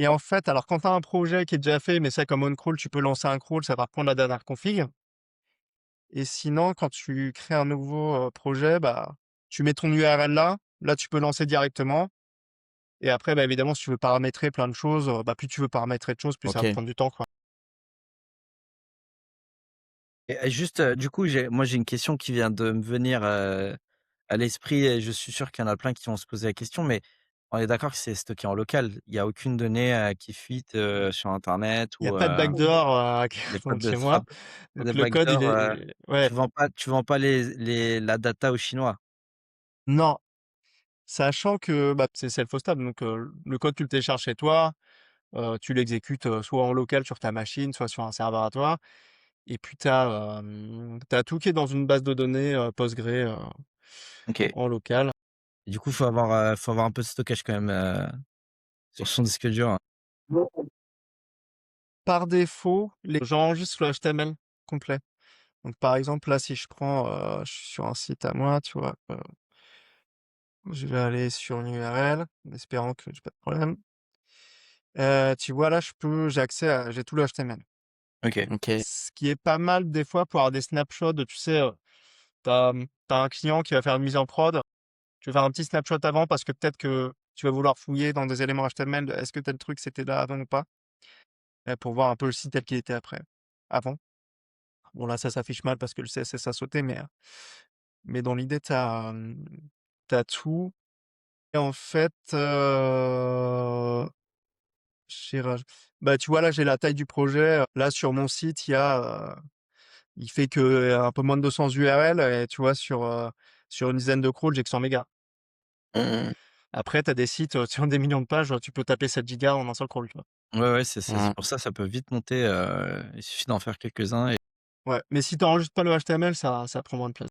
Et en fait, alors quand tu as un projet qui est déjà fait, mais ça comme on crawl, tu peux lancer un crawl, ça va reprendre la dernière config. Et sinon, quand tu crées un nouveau projet, bah, tu mets ton URL là, tu peux lancer directement. Et après, bah, évidemment, si tu veux paramétrer plein de choses, bah, plus tu veux paramétrer de choses, plus ça va OK. prendre du temps, quoi. Et juste, du coup, j'ai une question qui vient de me venir, à l'esprit et je suis sûr qu'il y en a plein qui vont se poser la question, mais on est d'accord que c'est stocké en local? Il y a aucune donnée, qui fuite, sur internet Il n'y a ou, pas de backdoor qui il y a pas rentre de chez moi. de Donc le code, il backdoor, est... Ouais, tu vends pas la data aux Chinois? non. Sachant que bah, c'est self-hostable, donc le code, tu le télécharges chez toi, tu l'exécutes soit en local sur ta machine, soit sur un serveur à toi. Et puis, tu as, tout qui est dans une base de données Postgre OK. en local. Du coup, faut avoir un peu de stockage quand même, sur son disque dur, hein. Par défaut, j'enregistre le HTML complet. Donc, par exemple, là, si je prends, je suis sur un site à moi, tu vois, je vais aller sur une URL, en espérant que j'ai pas de problème. Tu vois, là, j'ai tout le HTML. OK. OK. Ce qui est pas mal des fois pour avoir des snapshots de, tu sais, t'as un client qui va faire une mise en prod. Tu vas faire un petit snapshot avant parce que peut-être que tu vas vouloir fouiller dans des éléments HTML. Est-ce que tel truc c'était là avant ou pas? Pour voir un peu le site tel qu'il était avant. Bon, là, ça s'affiche mal parce que le CSS a sauté, mais dans l'idée, t'as tout. Et en fait, j'ai raj- bah, tu vois, là, j'ai la taille du projet. Là, sur mon site, il fait que un peu moins de 200 URL. Et tu vois, sur une dizaine de crawls, j'ai que 100 mégas. Mmh. Après, tu as des sites qui ont des millions de pages, tu peux taper 7 gigas en un seul crawl, tu vois. Ouais, ouais, c'est Mmh. pour ça, ça peut vite monter, il suffit d'en faire quelques-uns et Ouais, mais si tu enregistres pas le HTML, ça prend moins de place.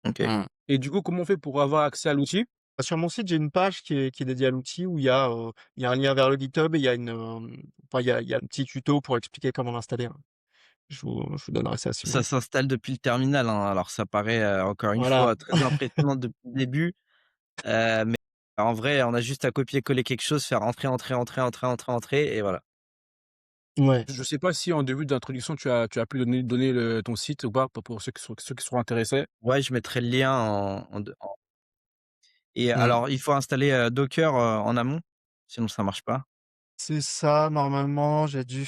OK. Mmh. Et du coup, comment on fait pour avoir accès à l'outil? Sur mon site, j'ai une page qui est dédiée à l'outil où il y a un lien vers le GitHub et il y a un petit tuto pour expliquer comment l'installer, hein. Je vous donnerai ça si vous Ça voulez. s'installe depuis le terminal, hein, alors ça paraît, encore une Voilà. fois, très impressionnant depuis le début, mais en vrai, on a juste à copier-coller quelque chose, faire entrer, entrer, entrer, entrer, entrer, entrer et voilà. Ouais. Je sais pas si en début d'introduction, tu as pu donner ton site ou pas pour ceux qui seront intéressés? Ouais, je mettrai le lien en et Mmh. alors il faut installer, Docker, en amont? Sinon ça marche pas? C'est ça, normalement, j'ai dû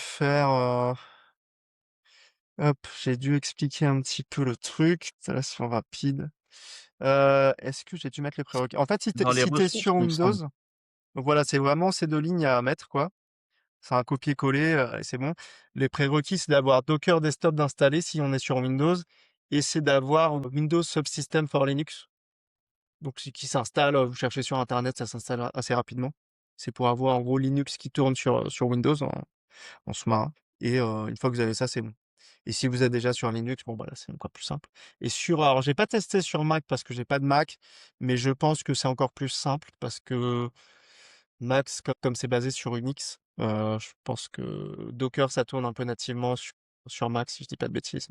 expliquer un petit peu le truc. Installation rapide. Est-ce que j'ai dû mettre les prérequis? En fait, Dans les si t'es ressources, sur il me Windows, semble. donc voilà, c'est vraiment ces 2 lignes à mettre, quoi. C'est un copier-coller, et c'est bon. Les prérequis, c'est d'avoir Docker Desktop d'installer si on est sur Windows et c'est d'avoir Windows Subsystem for Linux. Donc qui s'installe, vous cherchez sur internet, ça s'installe assez rapidement. C'est pour avoir en gros Linux qui tourne sur Windows en sous-marin et une fois que vous avez ça, c'est bon. Et si vous êtes déjà sur Linux, bon, bah, là, c'est encore plus simple. Alors j'ai pas testé sur Mac parce que j'ai pas de Mac, mais je pense que c'est encore plus simple parce que Mac, comme c'est basé sur Unix, je pense que Docker, ça tourne un peu nativement sur Mac, si je dis pas de bêtises,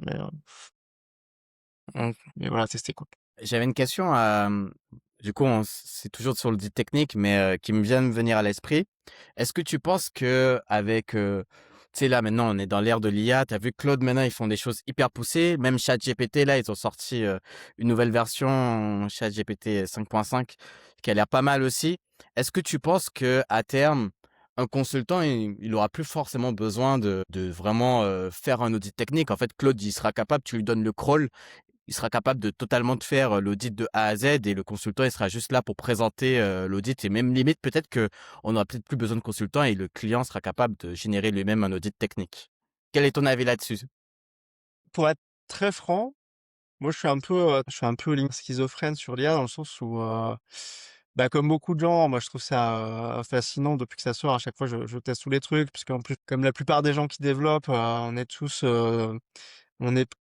Mmh. mais voilà, tester quoi. J'avais une question, du coup, c'est toujours sur le dit technique, mais qui me vient de venir à l'esprit. Est-ce que tu penses qu'avec, tu sais, là, maintenant, on est dans l'ère de l'IA. Tu as vu Claude, maintenant, ils font des choses hyper poussées. Même ChatGPT, là, ils ont sorti, une nouvelle version, ChatGPT 5.5, qui a l'air pas mal aussi. Est-ce que tu penses qu'à terme, un consultant, il aura plus forcément besoin de vraiment, faire un audit technique? En fait, Claude, il sera capable, tu lui donnes le crawl, il sera capable de totalement te faire, l'audit de A à Z et le consultant, il sera juste là pour présenter, l'audit et même limite peut-être que on aura peut-être plus besoin de consultant et le client sera capable de générer lui-même un audit technique. Quel est ton avis là-dessus? Pour être très franc, moi je suis un peu limite schizophrène sur l'IA dans le sens où, bah, comme beaucoup de gens, moi je trouve ça, fascinant depuis que ça sort. À chaque fois, je teste tous les trucs puisqu'en plus, comme la plupart des gens qui développent, on est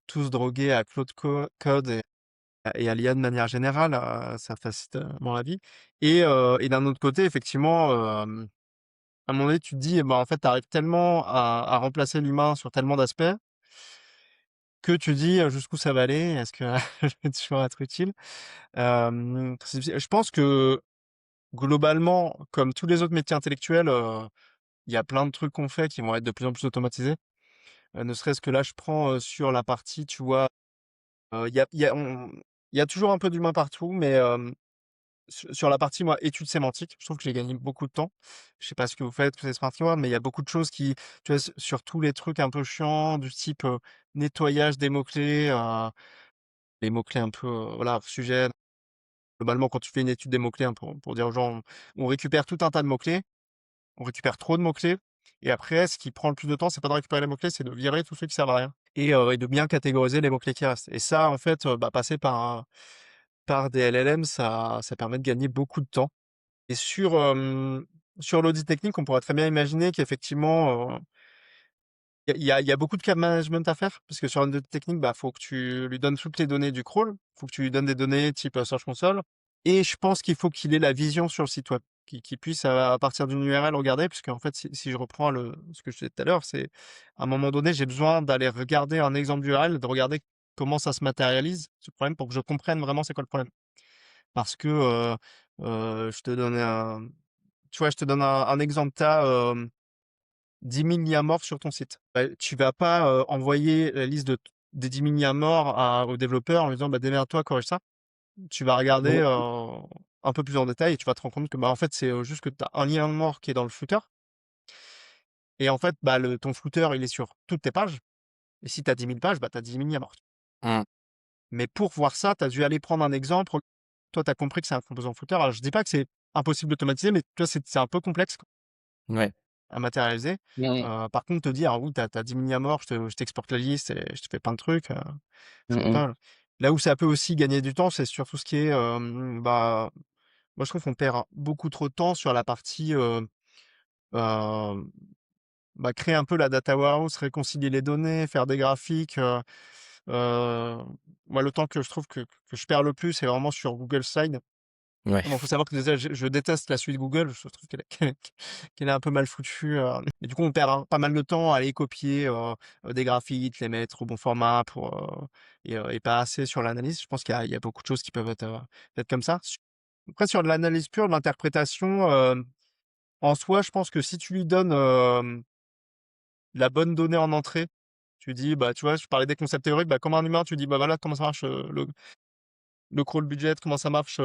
tous drogués à Code et à l'IA de manière générale, ça facilite vraiment la vie. Et d'un autre côté, effectivement, à un moment donné, tu te dis, bah, en fait, tu arrives tellement à remplacer l'humain sur tellement d'aspects que tu dis jusqu'où ça va aller. Est-ce que je vais toujours être utile? Je pense que globalement, comme tous les autres métiers intellectuels, il y a plein de trucs qu'on fait qui vont être de plus en plus automatisés. Ne serait-ce que là, je prends sur la partie, tu vois, il y a toujours un peu d'humain partout, mais sur la partie, moi, études sémantiques, je trouve que j'ai gagné beaucoup de temps. Je sais pas ce que vous faites, que c'est Smartword, mais il y a beaucoup de choses qui, tu vois, sur tous les trucs un peu chiants, du type nettoyage des mots-clés, les mots-clés un peu, voilà, sujet. Globalement, quand tu fais une étude des mots-clés, hein, pour dire aux gens, on récupère tout un tas de mots-clés, on récupère trop de mots-clés, et après, ce qui prend le plus de temps, c'est pas de récupérer les mots-clés, c'est de virer tous ceux qui servent à rien. Et de bien catégoriser les mots-clés qui restent. Et ça, en fait, bah, passer par des LLM, ça permet de gagner beaucoup de temps. Et sur l'audit technique, on pourrait très bien imaginer qu'effectivement, il y a beaucoup de cas management à faire, parce que sur un audit technique, bah, faut que tu lui donnes toutes les données du crawl, faut que tu lui donnes des données type Search Console, et je pense qu'il faut qu'il ait la vision sur le site web, qu'il puisse à partir d'une URL regarder, puisque en fait, si je reprends ce que je disais tout à l'heure, c'est à un moment donné, j'ai besoin d'aller regarder un exemple d'URL, de regarder comment ça se matérialise, ce problème, pour que je comprenne vraiment c'est quoi le problème. Parce que je te donne tu vois, je te donne un exemple. Tu as 10 000 liens morts sur ton site. Bah, tu vas pas envoyer la liste des 10 000 liens morts aux développeurs en lui disant bah, démerde-toi, corrige ça. Tu vas regarder Ouais. un peu plus en détail et tu vas te rendre compte que bah, en fait, c'est juste que tu as un lien mort qui est dans le footer. Et en fait, bah, ton footer, il est sur toutes tes pages. Et si tu as 10 000 pages, bah, tu as 10 000 liens morts. Mmh. Mais pour voir ça, tu as dû aller prendre un exemple. Toi, tu as compris que c'est un composant footer. Alors, je dis pas que c'est impossible d'automatiser, mais tu vois, c'est un peu complexe Ouais. à matérialiser. Mmh Par contre, te dire: «Ah oui, tu as 10 000 liens morts, je t'exporte la liste et je te fais plein de trucs», c'est mh. pas là où ça peut aussi gagner du temps, c'est sur tout ce qui est, bah, moi, je trouve qu'on perd beaucoup trop de temps sur la partie, hem, bah, créer un peu la data warehouse, réconcilier les données, faire des graphiques, heu, moi, le temps que je trouve que je perds le plus, c'est vraiment sur Google Slides. Ouais. Bon, faut savoir que déjà, je déteste la suite Google. Je trouve qu'elle est un peu mal foutue. Et du coup, on perd pas mal de temps à aller copier des graphiques, les mettre au bon format et pas assez sur l'analyse. Je pense qu'il y a beaucoup de choses qui peuvent être comme ça. Après, sur de l'analyse pure, de l'interprétation, en soi, je pense que si tu lui donnes la bonne donnée en entrée, tu dis, bah, tu vois, je parlais des concepts théoriques, bah, comme un humain, tu dis, bah voilà, comment ça marche le crawl budget, comment ça marche.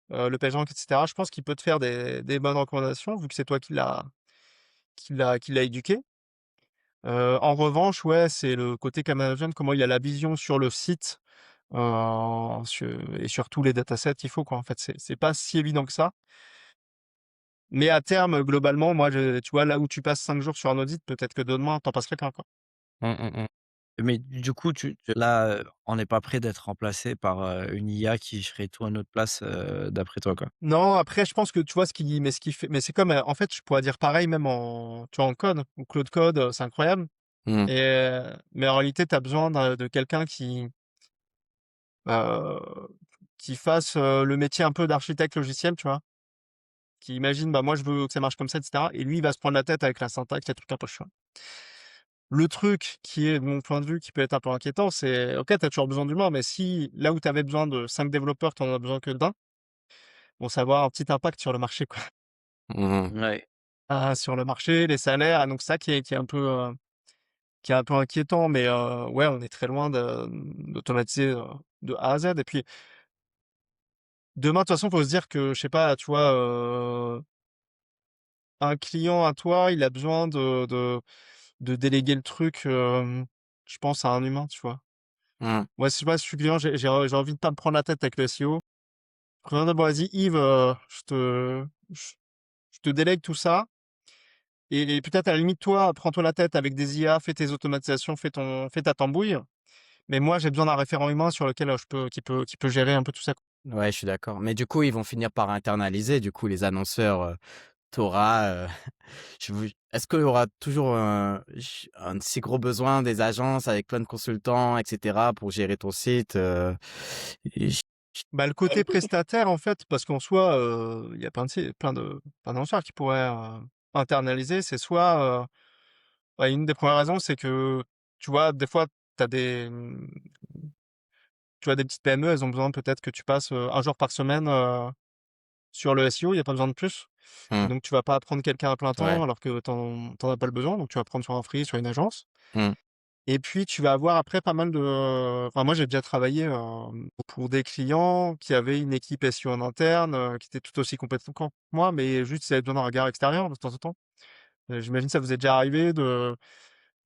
Le PageRank, et cetera. Je pense qu'il peut te faire des bonnes recommandations vu que c'est toi qui l'a éduqué. En revanche, ouais, c'est le côté Camera Management, comment il a la vision sur le site, et sur tous les datasets qu'il faut, quoi. En fait, c'est pas si évident que ça. Mais à terme, globalement, moi, tu vois, là où tu passes 5 jours sur un audit, peut-être que demain, t'en passerais qu'un, quoi. Mmh, mmh mh. Mais du coup, là, on n'est pas prêt d'être remplacé par, une IA qui ferait tout à notre place, d'après toi, quoi? Non, après, je pense que tu vois ce qui fait, mais c'est comme, en fait, je pourrais dire pareil même tu vois, en code ou Claude Code, c'est incroyable. Mmh. Mais en réalité, tu as besoin de quelqu'un heu, qui fasse, le métier un peu d'architecte logiciel, tu vois? Qui imagine: «Bah, moi, je veux que ça marche comme ça, et cetera», et lui, il va se prendre la tête avec la syntaxe, les trucs un peu chiants. Le truc qui est, de mon point de vue, qui peut être un peu inquiétant, c'est OK, tu as toujours besoin d'humain, mais si là où tu avais besoin de 5 développeurs, tu en as besoin que d'1, bon, ça va avoir un petit impact sur le marché, quoi. Mmh. Ouais. Sur le marché, les salaires, donc ça qui est un peu inquiétant, mais ouais, on est très loin d'automatiser, de A à Z. Et puis demain, de toute façon, faut se dire que, je sais pas, tu vois, un client à toi, il a besoin de déléguer le truc, je pense à un humain, tu vois? Mmh. Moi, je sais pas, si je suis client, j'ai envie de pas me prendre la tête avec le SEO. Je préfère dire: «Bon, vas-y Yves, je te délègue tout ça, et peut-être à la limite, toi, prends-toi la tête avec des IA, fais tes automatisations, fais ta tambouille, mais moi, j'ai besoin d'un référent humain sur lequel, qui peut gérer un peu tout ça». Ouais, je suis d'accord. Mais du coup, ils vont finir par internaliser, du coup, les annonceurs, tu je veux est-ce qu'il y aura toujours un si gros besoin des agences avec plein de consultants et cetera pour gérer ton site, et Bah, le côté prestataire, en fait, parce qu'en soi, il y a plein d'annonceurs qui pourraient, internaliser. C'est soit, bah, une des premières raisons, c'est que, tu vois, des fois, tu as tu vois, des petites PME, elles ont besoin peut-être que tu passes, 1 jour par semaine, sur le SEO, il y a pas besoin de plus. Et Mmh. donc, tu vas pas prendre quelqu'un à plein temps Ouais. alors que t'en as pas le besoin. Donc, tu vas prendre sur un free, sur une agence. Mmh. Et puis, tu vas avoir après pas mal de... Enfin, moi, j'ai déjà travaillé pour des clients qui avaient une équipe SEO en interne, qui était tout aussi compétent que moi, mais juste, ils avaient besoin d'un regard extérieur de temps en temps. J'imagine que ça vous est déjà arrivé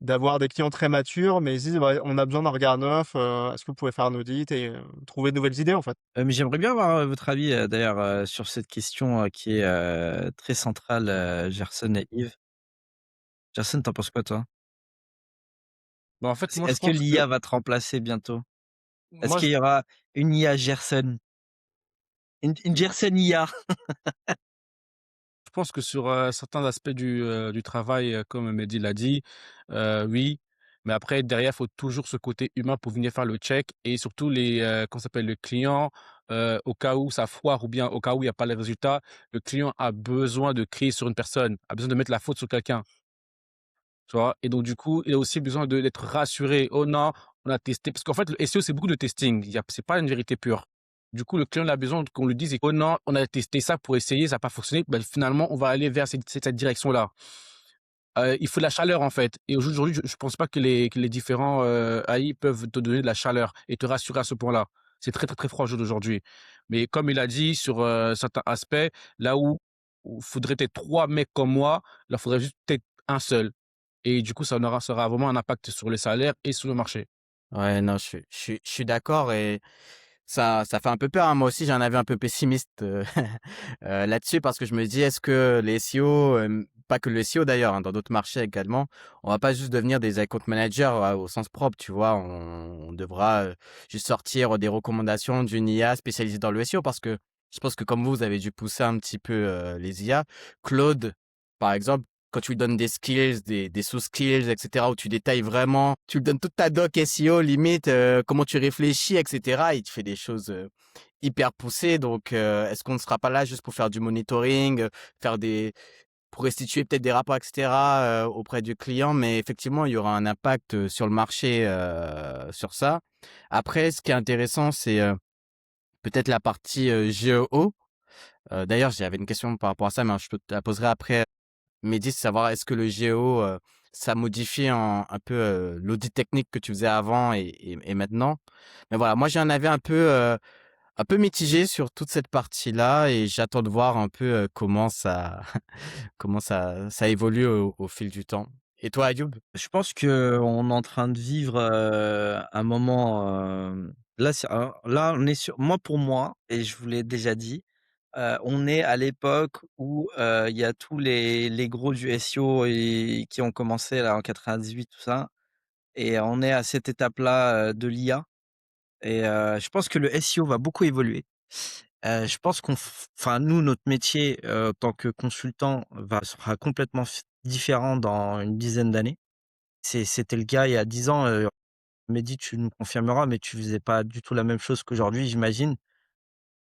d'avoir des clients très matures, mais ils disent, ouais, on a besoin d'un regard neuf, est-ce que vous pouvez faire un audit et trouver de nouvelles idées, en fait. Mais j'aimerais bien avoir, votre avis, d'ailleurs, sur cette question, qui est, très centrale, Gerson et Yves. Gerson, tu penses quoi toi? Bah, en fait, moi, je Est-ce que pense que l'IA va te remplacer bientôt? Est-ce moi, qu'il y aura une IA Gerson? Une Gerson IA? je pense que sur, certains aspects du travail, comme Mehdi l'a dit, oui, mais après derrière, il faut toujours ce côté humain pour venir faire le check et surtout comment ça s'appelle? Le client, au cas où ça foire ou bien au cas où il y a pas les résultats, le client a besoin de crier sur une personne, a besoin de mettre la faute sur quelqu'un, tu vois? Et donc du coup, il a aussi besoin d'être rassuré: «Oh non, on a testé» parce qu'en fait, le SEO, c'est beaucoup de testing, il y a c'est pas une vérité pure. Du coup, le client il a besoin qu'on lui dise: «Oh non, on a testé ça pour essayer, ça a pas fonctionné, bah, finalement, on va aller vers cette direction-là». Il faut de la chaleur, en fait et aujourd'hui, je pense pas que les différents, AI peuvent te donner de la chaleur et te rassurer à ce point-là. C'est très, très, très froid au jour d'aujourd'hui. Mais comme il a dit sur, certains aspects, là où faudrait peut-être 3 mecs comme moi, là, faudrait juste peut-être un seul et du coup, ça aura vraiment un impact sur les salaires et sur le marché. Ouais, non, je suis d'accord et ça fait un peu peur, hein. Moi aussi, j'en avais un peu pessimiste, là-dessus parce que je me dis: «Est-ce que les SEO, pas que le SEO d'ailleurs, hein, dans d'autres marchés également, on va pas juste devenir des account managers, au sens propre?» Tu vois? On devra, juste sortir des recommandations d'une IA spécialisée dans le SEO parce que je pense que comme vous avez dû pousser un petit peu, les IA. Claude, par exemple, quand tu lui donnes des skills, des soft skills et cetera, où tu détailles vraiment, tu lui donnes toute ta doc SEO limite, comment tu réfléchis et cetera, il te fait des choses, hyper poussées donc est-ce qu'on ne sera pas là juste pour faire du monitoring, faire des pour restituer peut-être des rapports et cetera, auprès du client? Mais effectivement, il y aura un impact, sur le marché, sur ça. Après ce qui est intéressant, c'est, peut-être la partie, GEO. D'ailleurs, j'avais une question par rapport à ça, mais je te la poserai après. Mehdi, c'est savoir est-ce que le géo, ça modifie un peu, l'audit technique que tu faisais avant et maintenant? Mais voilà, moi j'ai un avis un peu mitigé sur toute cette partie-là et j'attends de voir un peu, comment ça comment ça évolue au fil du temps. Et toi, Ayoub? Je pense qu'on est en train de vivre, un moment, là, là, on est sur moi, pour moi et je vous l'ai déjà dit, on est à l'époque où, il y a tous les gros du SEO et qui ont commencé là en 98 tout ça et on est à cette étape-là, de l'IA et je pense que le SEO va beaucoup évoluer. Je pense enfin nous, notre métier, en tant que consultant sera complètement différent dans une dizaine d'années. C'était le cas il y a 10 ans, Mehdi, tu nous confirmeras, mais tu faisais pas du tout la même chose qu'aujourd'hui, j'imagine.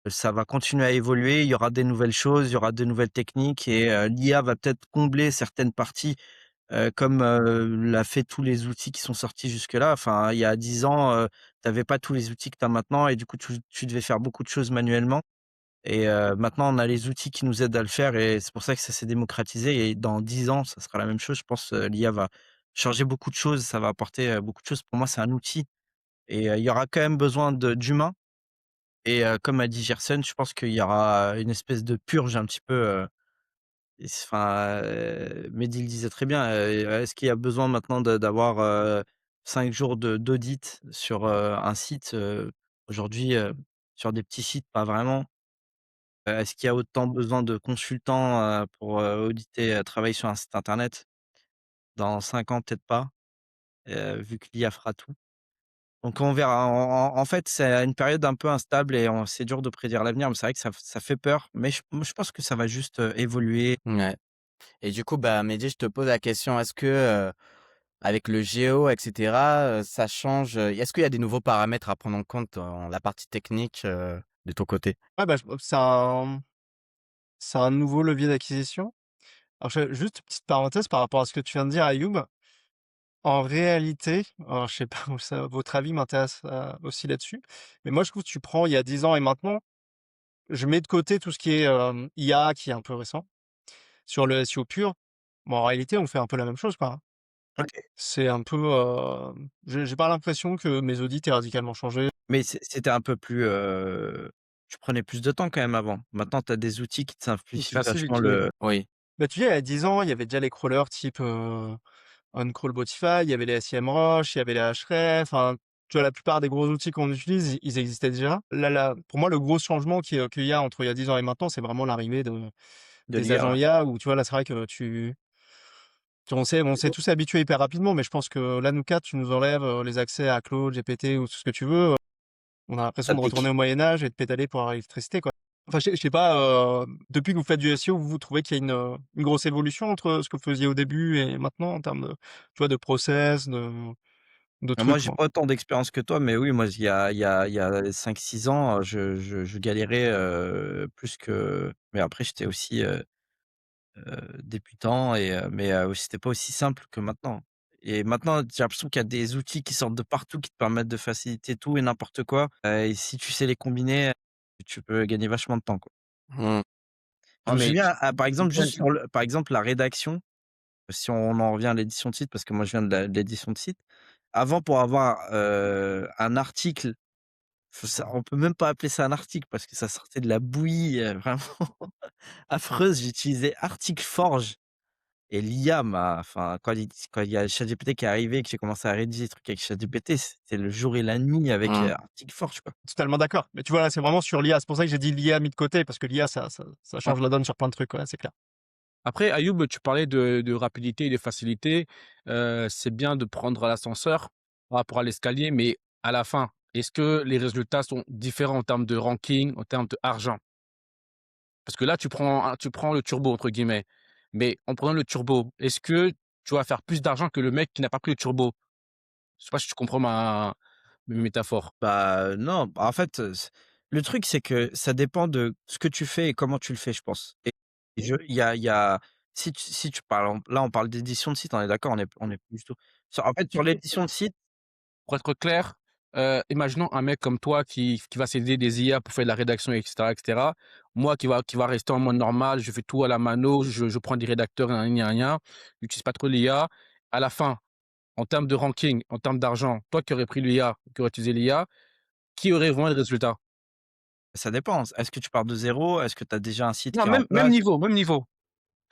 Ça va continuer à évoluer, il y aura des nouvelles choses, il y aura de nouvelles techniques et l'IA va peut-être combler certaines parties, comme, l'a fait tous les outils qui sont sortis jusque-là. Enfin, il y a 10 ans, tu avais pas tous les outils que tu as maintenant et du coup, tu devais faire beaucoup de choses manuellement et maintenant, on a les outils qui nous aident à le faire et c'est pour ça que ça s'est démocratisé et dans 10 ans, ça sera la même chose. Je pense, l'IA va changer beaucoup de choses, ça va apporter, beaucoup de choses. Pour moi, c'est un outil et il y aura quand même besoin d'humains et comme a dit Gerson, je pense qu'il y aura une espèce de purge un petit peu, enfin, Mehdi le disait très bien, est-ce qu'il y a besoin maintenant d'avoir, 5 jours d'audit sur, un site? Aujourd'hui, sur des petits sites, pas vraiment. Est-ce qu'il y a autant besoin de consultants, pour, auditer, travailler sur un site internet? Dans 5 ans, peut-être pas, vu que l'IA fera tout. Donc on verra. En fait, c'est une période un peu instable et c'est dur de prédire l'avenir, mais c'est vrai que ça fait peur, mais moi, je pense que ça va juste, évoluer. Ouais. Et du coup, bah, Mehdi, je te pose la question, est-ce que, avec le géo et cetera, ça change, est-ce qu'il y a des nouveaux paramètres à prendre en compte dans la partie technique, de ton côté? Ouais, bah, c'est un nouveau levier d'acquisition. Alors, juste une petite parenthèse par rapport à ce que tu viens de dire, Ayoub. En réalité, alors je sais pas, votre avis m'intéresse aussi là-dessus. Mais moi, je trouve que tu prends il y a 10 ans et maintenant, je mets de côté tout ce qui est IA qui est un peu récent. Sur le SEO pur, bon, en réalité, on fait un peu la même chose, quoi, hein. OK. C'est un peu, j'ai pas l'impression que mes audits aient radicalement changé. Mais c'était un peu plus, tu prenais plus de temps quand même avant. Maintenant, tu as des outils qui te Oui, c'est simplifient facile vachement d'utiliser. le Oui. Bah, tu sais, il y a 10 ans, il y avait déjà les crawlers type, OnCrawlBotify, il y avait les SEMrush, il y avait les Ahrefs, enfin, tu vois, la plupart des gros outils qu'on utilise, ils existaient déjà. Là, pour moi, le gros changement qu'il y a entre il y a 10 ans et maintenant, c'est vraiment l'arrivée de des l'IA, agents ouais. IA où, tu vois, là, c'est vrai que on s'est tous habitués hyper rapidement, mais je pense que là, nous 4, tu nous enlèves, les accès à Claude, GPT ou tout ce que tu veux, on a l'impression Ça de retourner pique. au Moyen Âge et de pédaler pour avoir l'électricité, quoi. Enfin, je sais pas, depuis que vous faites du SEO, vous trouvez qu'il y a une grosse évolution entre ce que vous faisiez au début et maintenant en termes de, tu vois, de process, de Moi, trucs, j'ai quoi? pas autant d'expérience que toi, mais oui, moi, il y a 5-6 ans, je galérais, plus que mais après j'étais aussi, débutant mais c'était pas aussi simple que maintenant et maintenant, j'ai l'impression qu'il y a des outils qui sortent de partout qui te permettent de faciliter tout et n'importe quoi, et si tu sais les combiner, tu peux gagner vachement de temps, quoi. Mmh. Je Non, me mais souviens, par tu exemple, prends juste sur le par exemple, la rédaction, si on en revient à l'édition de site, parce que moi je viens de l'édition de site. Avant, pour avoir, un article, on peut même pas appeler ça un article parce que ça sortait de la bouillie, vraiment affreuse. J'utilisais Articleforge et l'IA enfin, quand il y a ChatGPT qui est arrivé et que j'ai commencé à rédiger des trucs avec ChatGPT, c'était le jour et la nuit avec, Mmh. Articleforge, quoi. Totalement d'accord. Mais tu vois, là, c'est vraiment sur l'IA. C'est pour ça que j'ai dit l'IA mis de côté parce que l'IA, ça change la donne sur plein de trucs, ouais, c'est clair. Après, Ayoub, tu parlais de rapidité et de facilité. C'est bien de prendre l'ascenseur par rapport à l'escalier, mais à la fin, est-ce que les résultats sont différents en termes de ranking, en termes d'argent? Parce que là, tu prends «le turbo» entre guillemets, mais en prenant le turbo, est-ce que tu vas faire plus d'argent que le mec qui n'a pas pris le turbo? Je sais pas si tu comprends ma métaphore. Bah, non, en fait, le truc, c'est que ça dépend de ce que tu fais et comment tu le fais, je pense et il y a si tu parles là, on parle d'édition de site, on est d'accord? On est plus du tout en fait, sur l'édition de site. Pour être clair, imaginons un mec comme toi qui va s'aider des IA pour faire de la rédaction et cetera et cetera. Moi qui va rester en mode normal, je fais tout à la mano, je prends des rédacteurs, gna gna gna, j'utilise pas trop l'IA. À la fin, en termes de ranking, en termes d'argent, toi qui aurais pris l'IA, qui aurais utilisé l'IA, qui aurait vraiment le résultat? Ça dépend. Est-ce que tu pars de zéro? Est-ce que tu as déjà un site Non, qui est en même place? niveau, même niveau.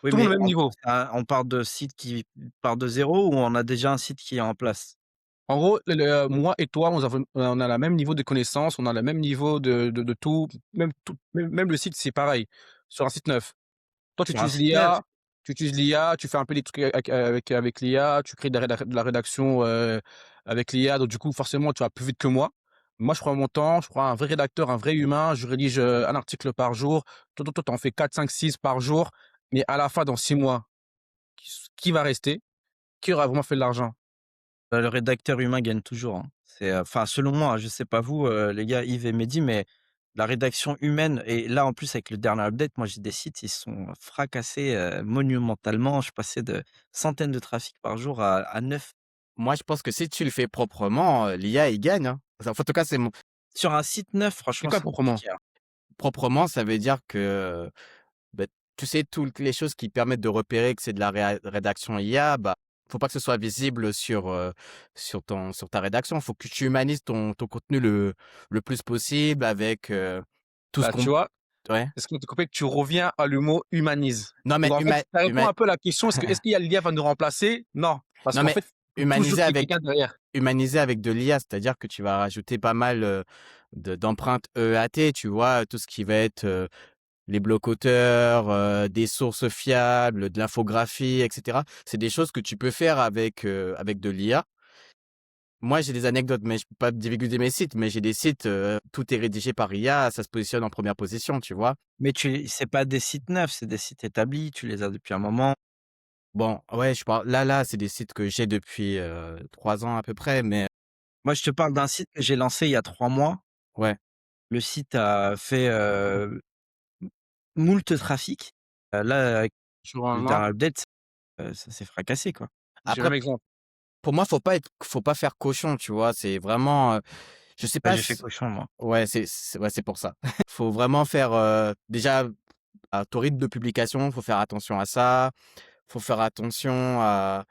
Oui, Tout le monde mais au même niveau. on part de site qui part de zéro ou on a déjà un site qui est en place? En gros, moi et toi, on a le même niveau de connaissances, on a le même niveau de tout, même le site, c'est pareil, sur un site neuf. Toi, Sur un site neuf? tu utilises l'IA, tu fais un peu des trucs avec l'IA, tu crées de la rédaction, avec l'IA, donc du coup, forcément, tu vas plus vite que moi. Moi, je prends mon temps, je prends un vrai rédacteur, un vrai humain, je rédige, un article par jour. Toi, tu en fais 4, 5, 6 par jour, mais à la fin, dans 6 mois, qui va rester? Qui aura vraiment fait de l'argent? Le rédacteur humain gagne toujours, hein. Enfin, selon moi, hein, je sais pas vous, les gars, Yves et Mehdi, mais la rédaction humaine et là, en plus, avec le dernier update, moi, j'ai des sites, ils sont fracassés, monumentalement. Je passais de centaines de trafics par jour à 9 Moi, je pense que si tu le fais proprement, l'IA, il gagne, hein. Enfin, en tout cas, c'est mon sur un site neuf, C'est franchement, quoi c'est proprement? compliqué, hein. proprement, ça veut dire que, bah, tu sais, toutes les choses qui permettent de repérer que c'est de la rédaction IA, bah, faut pas que ce soit visible sur ta rédaction. Faut que tu humanises ton contenu le plus possible avec, tout ce Bah, qu'on tu vois? ouais. Est-ce que tu compris que tu reviens à le mot «humanise». Non, mais Donc en fait, ça répond huma un peu à la question: «Est-ce qu'il y a l'IA va nous remplacer?» Non, parce non, qu'en mais fait, il faut toujours humaniser qu'il y ait avec quelqu'un derrière. humaniser avec de l'IA, c'est-à-dire que tu vas rajouter pas mal, d'empreintes EAT, tu vois? Tout ce qui va être, les blocs auteurs, des sources fiables, de l'infographie et cetera. C'est des choses que tu peux faire avec de l'IA. Moi, j'ai des anecdotes, mais je peux pas divulguer mes sites, mais j'ai des sites, tout est rédigé par IA, ça se positionne en première position, tu vois? Mais c'est pas des sites neufs, c'est des sites établis, tu les as depuis un moment. Bon, ouais, je parle là, c'est des sites que j'ai depuis, 3 ans à peu près, mais Moi, je te parle d'un site que j'ai lancé il y a 3 mois. ouais. Le site a fait, moult trafic. Là, avec Sur le un an, dernier update, ça s'est fracassé, quoi. j'ai le Après, même exemple. pour moi, faut pas faire cochon, tu vois? C'est vraiment, je sais Bah, pas j'ai fait s cochon, moi. ouais, c'est pour ça. Faut vraiment faire, déjà à ton rythme de publication, faut faire attention à ça, faut faire attention à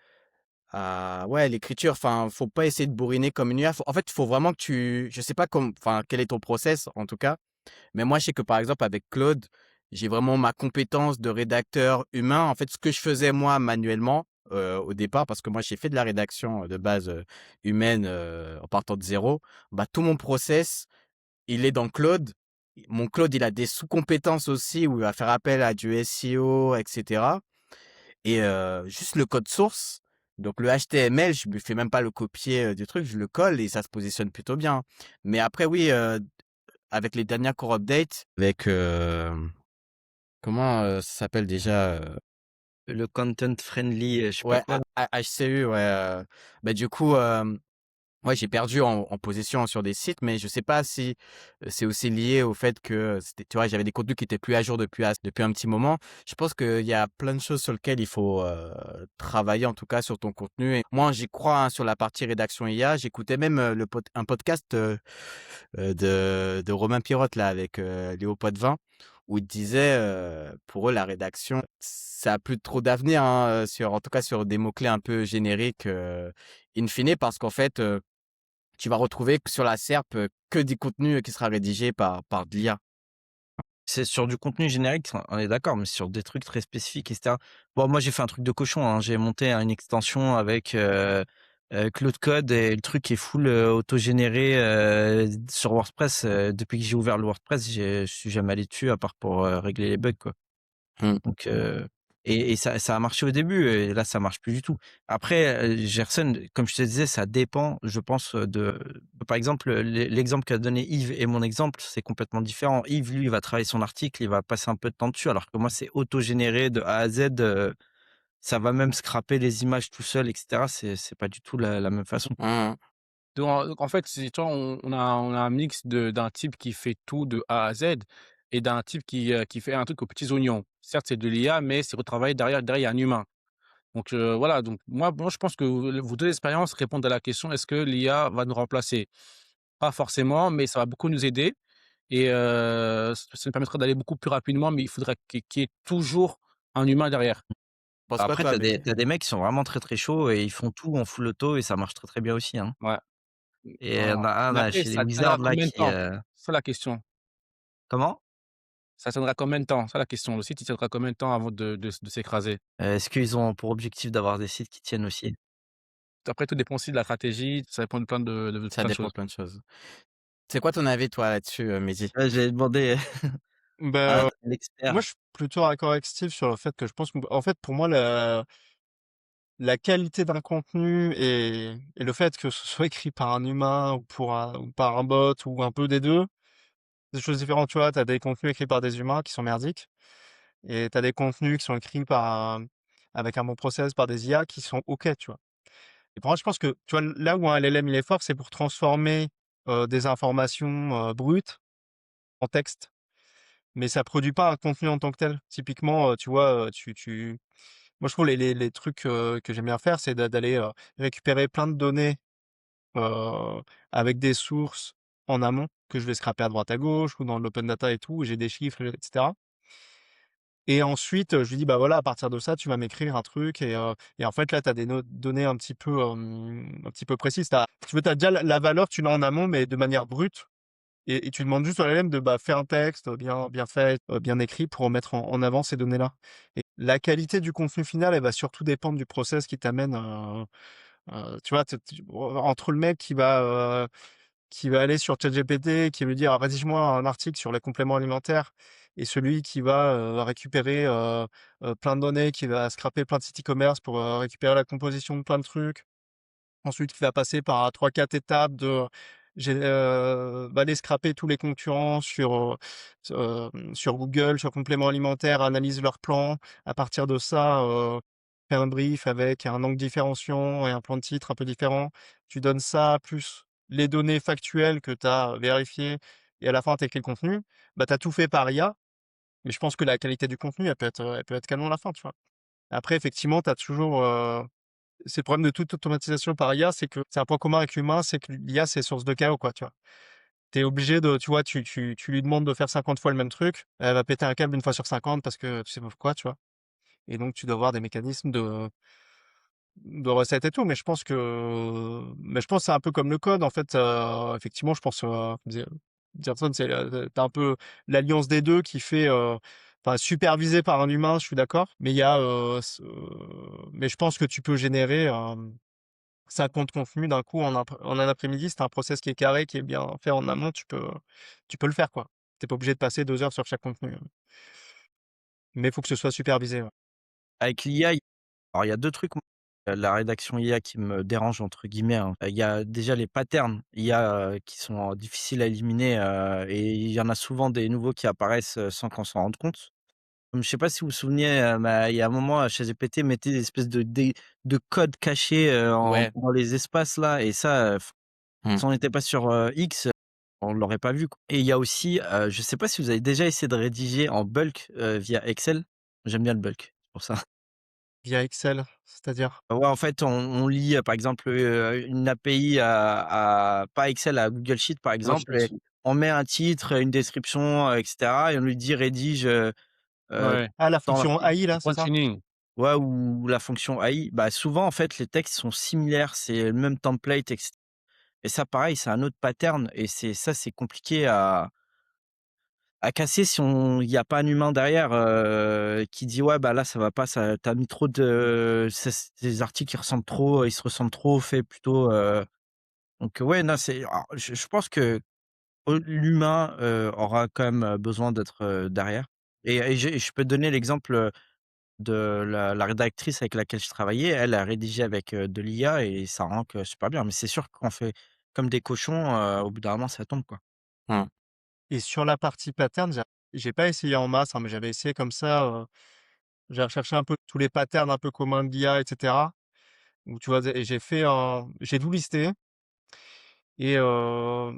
ouais, l'écriture, enfin, faut pas essayer de bourriner comme une IA. En fait, il faut vraiment que je sais pas quel est ton process en tout cas, mais moi, je sais que par exemple avec Claude, j'ai vraiment ma compétence de rédacteur humain. En fait, ce que je faisais moi manuellement, au départ, parce que moi j'ai fait de la rédaction de base, humaine, en partant de zéro, bah, tout mon process, il est dans Claude. Mon Claude, il a des sous-compétences aussi où il va faire appel à du SEO, et cetera. Et juste le code source, donc le HTML, je me fais même pas le copier, du truc, je le colle et ça se positionne plutôt bien. Mais après oui, avec les dernières core updates, avec, comment, ça s'appelle déjà, Le content friendly, je sais pas Ouais, quoi. HCU, ouais, bah, du coup, ouais, j'ai perdu en position sur des sites, mais je sais pas si, c'est aussi lié au fait que c'était tu vois, j'avais des contenus qui étaient plus à jour depuis un petit moment. Je pense qu'il y a plein de choses sur lesquelles il faut, travailler, en tout cas sur ton contenu et moi, j'y crois, hein, sur la partie rédaction IA. J'écoutais même, un podcast, de Romain Pirotte, là, avec, Léo Poitvin, où il disait, pour eux, la rédaction, ça a plus trop d'avenir, hein, en tout cas sur des mots-clés un peu génériques, in fine, parce qu'en fait, tu vas retrouver que sur la SERP, que du contenu qui sera rédigé par de l'IA. C'est sur du contenu générique, on est d'accord, mais sur des trucs très spécifiques et cetera. Bon, moi, j'ai fait un truc de cochon, hein. J'ai monté une extension avec, Claude Code et le truc est full, autogénéré, sur WordPress. Depuis que j'ai ouvert le WordPress, je suis jamais allé dessus à part pour, régler les bugs, quoi. Mmh. Donc et ça a marché au début et là, ça marche plus du tout. Après, Gerson, comme je te disais, ça dépend, je pense, par exemple, l'exemple qu'a donné Yves et mon exemple, c'est complètement différent. Yves, lui, il va travailler son article, il va passer un peu de temps dessus, alors que moi, c'est autogénéré de A à Z, ça va même scraper les images tout seul et cetera. C'est pas du tout la même façon. Mmh mh. Donc en fait, c'est tu vois, on a un mix d'un type qui fait tout de A à Z et d'un type qui fait un truc aux petits oignons. Certes, c'est de l'IA, mais c'est retravaillé derrière, il y a un humain. Donc voilà, donc moi je pense que vos 2 expériences répondent à la question: «Est-ce que l'IA va nous remplacer?» Pas forcément, mais ça va beaucoup nous aider et ça nous permettra d'aller beaucoup plus rapidement, mais il faudrait qu'il y ait toujours un humain derrière. Penses quoi Après, toi, Mehdi? tu des mecs qui sont vraiment très, très chauds et ils font tout en full auto et ça marche très, très bien aussi, hein. Ouais. Et il y en Non, a un mais là, après chez les ça tiendra Wizards là combien de qui, temps? C'est ça la question. comment? Ça tiendra combien de temps? C'est ça la question. Le site, il tiendra combien de temps avant de s'écraser? Est-ce qu'ils ont pour objectif d'avoir des sites qui tiennent aussi? Après tout dépend aussi de la stratégie, ça dépend de Ça plein de dépend choses. de plein de choses. C'est quoi ton avis toi là-dessus, Mehdi? Ouais, j'allais demander à Ben, moi, l'expert. je suis plutôt d'accord avec Steve sur le fait que je pense qu'en fait, pour moi, la qualité d'un contenu et le fait que ce soit écrit par un humain ou par un bot ou un peu des deux, c'est des choses différentes. Tu vois, tu as des contenus écrits par des humains qui sont merdiques et tu as des contenus qui sont écrits avec un bon process par des IA qui sont OK, tu vois. Et pour moi, je pense que, tu vois, là où un LLM il est fort, c'est pour transformer des informations brutes en texte, mais ça produit pas un contenu en tant que tel. Typiquement, tu vois, moi, je trouve les trucs que j'aime bien faire, c'est d'aller récupérer plein de données avec des sources en amont que je vais scraper à droite à gauche ou dans l'open data et tout, où j'ai des chiffres, etc. Et ensuite, je lui dis, bah voilà, à partir de ça, tu vas m'écrire un truc et en fait, là, tu as des données un petit peu précises. Tu veux, tu as déjà la valeur, tu l'as en amont, mais de manière brute. Et tu demandes juste à LLM de bah, faire un texte bien fait, bien écrit pour mettre en avant ces données-là. Et la qualité du contenu final, elle va surtout dépendre du process qui t'amène. Tu vois, entre le mec qui va aller sur ChatGPT, qui va lui dire ah, rédige-moi un article sur les compléments alimentaires, et celui qui va récupérer plein de données, qui va scraper plein de sites e-commerce pour récupérer la composition de plein de trucs. Ensuite, qui va passer par 3-4 étapes va aller scraper tous les concurrents sur Google, sur compléments alimentaires, analyse leur plan. À partir de ça, fait un brief avec un angle différenciant et un plan de titre un peu différent. Tu donnes ça, plus les données factuelles que tu as vérifiées, et à la fin, tu écris le contenu. Bah, tu as tout fait par IA, mais je pense que la qualité du contenu, elle peut être canon à la fin, tu vois. Après, effectivement, tu as toujours c'est le problème de toute automatisation par IA, c'est que c'est un point commun avec l'humain, c'est que l'IA, c'est source de chaos, quoi, tu vois. T'es obligé de, tu vois, tu lui demandes de faire 50 fois le même truc, elle va péter un câble une fois sur 50 parce que tu sais pas pourquoi, tu vois. Et donc, tu dois avoir des mécanismes de recettes et tout, mais je pense que c'est un peu comme le code, en fait, effectivement, je pense, Peterson, t'as un peu l'alliance des deux qui fait, enfin, supervisé par un humain, je suis d'accord, mais mais je pense que tu peux générer, 50 contenus d'un coup en un après-midi, c'est un process qui est carré, qui est bien fait en amont, tu peux le faire, quoi. T'es pas obligé de passer 2 heures sur chaque contenu, mais il faut que ce soit supervisé, ouais. Avec l'IA, alors il y a 2 trucs, moi, la rédaction IA qui me «dérange» entre guillemets, hein. Il y a déjà les patterns IA, qui sont difficiles à éliminer, et il y en a souvent des nouveaux qui apparaissent, sans qu'on s'en rende compte. Comme je sais pas si vous vous souvenez, il y a un moment, ChatGPT mettait des espèces de codes cachés, Ouais. dans les espaces là et ça, Mmh. si on n'était pas sur, X, on l'aurait pas vu, quoi. Et il y a aussi, je sais pas si vous avez déjà essayé de rédiger en bulk, via Excel? J'aime bien le bulk, c'est pour ça. Via Excel, c'est-à-dire? Ouais, en fait, on lie, par exemple, une API à pas Excel, à Google Sheet, par Moi, je exemple, et suis on met un titre, une description, et cetera et on lui dit: «Rédige, heu, Ouais, Ah, la dans fonction l'article». AI, là, c'est prompt ça? tuning. Ouais, ou la fonction AI. Bah, souvent, en fait, les textes sont similaires, c'est le même template et ça, pareil, c'est un autre pattern et c'est compliqué à casser si il y a pas un humain derrière, qui dit: «Ouais, bah, là, ça va pas, ça tu mis trop de ces articles, ils se ressemblent trop, fais plutôt, donc ouais, non, c'est alors je pense que, l'humain, aura quand même, besoin d'être, derrière et je peux te donner l'exemple, de la rédactrice avec laquelle je travaillais. Elle a rédigé avec, de l'IA et ça rend que super bien. Mais c'est sûr qu'on fait comme des cochons, au bout d'un moment, ça tombe, quoi. Mmh. Et sur la partie pattern, j'ai pas essayé en masse, hein, mais j'avais essayé comme ça, j'ai recherché un peu tous les patterns un peu communs de l'IA et cetera. Où tu vois? Et j'ai tout listé et